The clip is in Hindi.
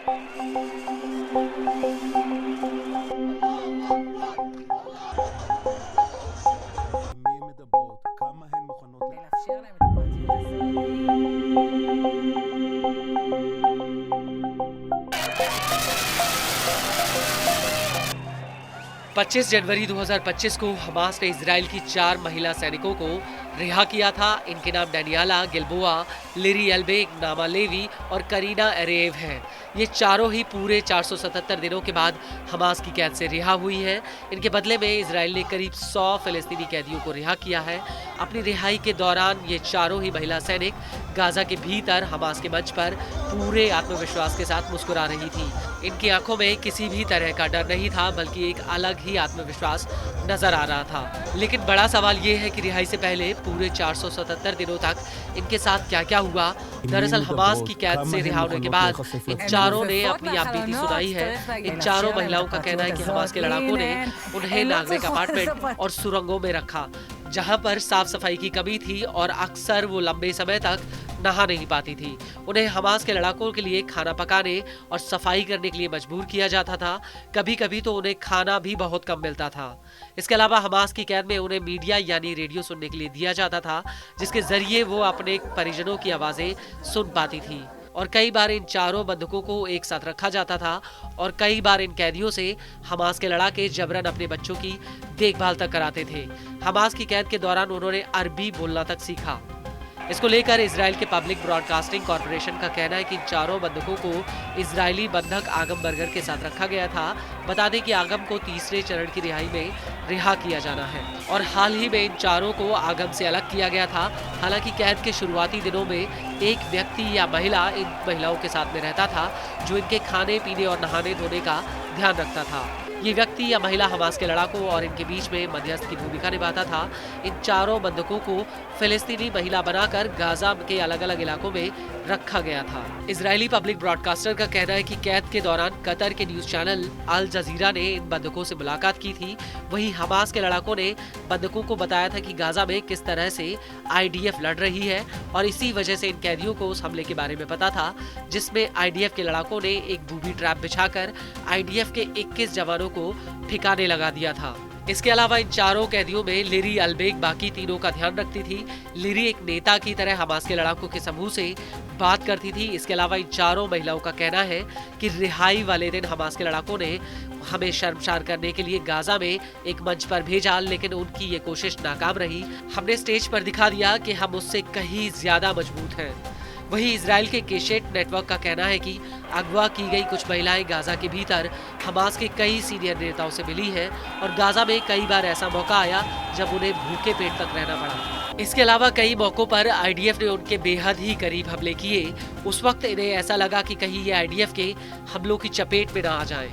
לאפשר להם את הפרטיות הזאת। 25 जनवरी 2025 को हमास ने इजराइल की 4 महिला सैनिकों को रिहा किया था। इनके नाम डैनियाला गिल्बोआ, लिरी एल्बेग, नामा लेवी और करीना एरेव हैं। ये चारों ही पूरे 477 दिनों के बाद हमास की कैद से रिहा हुई हैं। इनके बदले में इजराइल ने करीब 100 फिलिस्तीनी कैदियों को रिहा किया है। अपनी रिहाई के दौरान ये चारों ही महिला सैनिक गाजा के भीतर हमास के मंच पर पूरे आत्मविश्वास के साथ मुस्कुरा रही थी। इनकी आंखों में किसी भी तरह का डर नहीं था, बल्कि एक अलग ही आत्मविश्वास नजर आ रहा था। लेकिन बड़ा सवाल ये है कि रिहाई से पहले पूरे 477 दिनों तक इनके साथ क्या क्या हुआ। दरअसल हमास की कैद से रिहा होने के बाद इन चारों ने अपनी आपबीती सुनाई है। इन चारों महिलाओं का कहना है कि हमास के लड़ाकों ने उन्हें नागरिक अपार्टमेंट और सुरंगों में रखा, जहां पर साफ सफाई की कमी थी और अक्सर वो लंबे समय तक नहा नहीं पाती थी। उन्हें हमास के लड़ाकों के लिए खाना पकाने और सफाई करने के लिए मजबूर किया जाता था। कभी कभी तो उन्हें खाना भी बहुत कम मिलता था। इसके अलावा हमास की कैद में उन्हें मीडिया यानी रेडियो सुनने के लिए दिया जाता था, जिसके जरिए वो अपने परिजनों की आवाजें सुन पाती थी। और कई बार इन चारों बंधकों को एक साथ रखा जाता था और कई बार इन कैदियों से हमास के लड़ाके जबरन अपने बच्चों की देखभाल तक कराते थे। हमास की कैद के दौरान उन्होंने अरबी बोलना तक सीखा। इसको लेकर इजराइल के पब्लिक ब्रॉडकास्टिंग कॉर्पोरेशन का कहना है कि इन चारों बंधकों को इजरायली बंधक आगम बर्गर के साथ रखा गया था। बता दें कि आगम को तीसरे चरण की रिहाई में रिहा किया जाना है और हाल ही में इन चारों को आगम से अलग किया गया था। हालांकि कैद के शुरुआती दिनों में एक व्यक्ति या महिला इन महिलाओं के साथ में रहता था, जो इनके खाने पीने और नहाने धोने का ध्यान रखता था। ये व्यक्ति या महिला हमास के लड़ाकों और इनके बीच में मध्यस्थ की भूमिका निभाता था। इन चारों बंधकों को फिलिस्तीनी महिला बनाकर गाजा के अलग अलग इलाकों में रखा गया था। इजरायली पब्लिक ब्रॉडकास्टर का कहना है कि कैद के दौरान कतर के न्यूज चैनल अल जजीरा ने इन बंधकों से मुलाकात की थी। वहीं हमास के लड़ाकों ने बंधकों को बताया था कि गाजा में किस तरह से IDF लड़ रही है और इसी वजह से इन कैदियों को उस हमले के बारे में पता था, जिसमें IDF के लड़ाकों ने एक बूबी ट्रैप बिछाकर IDF के 21 जवानों को ठिकाने लगा दिया था। इसके अलावा इन चारों कैदियों में लिरी अल्बेग बाकी तीनों का ध्यान रखती थी। लिरी एक नेता की तरह हमास के लड़ाकों के समूह से बात करती थी। इसके अलावा इन चारों महिलाओं का कहना है कि रिहाई वाले दिन हमास के लड़ाकों ने हमें शर्मसार करने के लिए गाजा में एक मंच पर भेजा, लेकिन उनकी ये कोशिश नाकाम रही। हमने स्टेज पर दिखा दिया कि हम उससे कहीं ज्यादा मजबूत हैं। वहीं इजराइल के केशेट नेटवर्क का कहना है कि अगवा की गई कुछ महिलाएं गाजा के भीतर हमास के कई सीनियर नेताओं से मिली हैं और गाजा में कई बार ऐसा मौका आया जब उन्हें भूखे पेट तक रहना पड़ा। इसके अलावा कई मौकों पर IDF ने उनके बेहद ही करीब हमले किए। उस वक्त इन्हें ऐसा लगा कि कहीं ये IDF के हमलों की चपेट में न आ जाएं।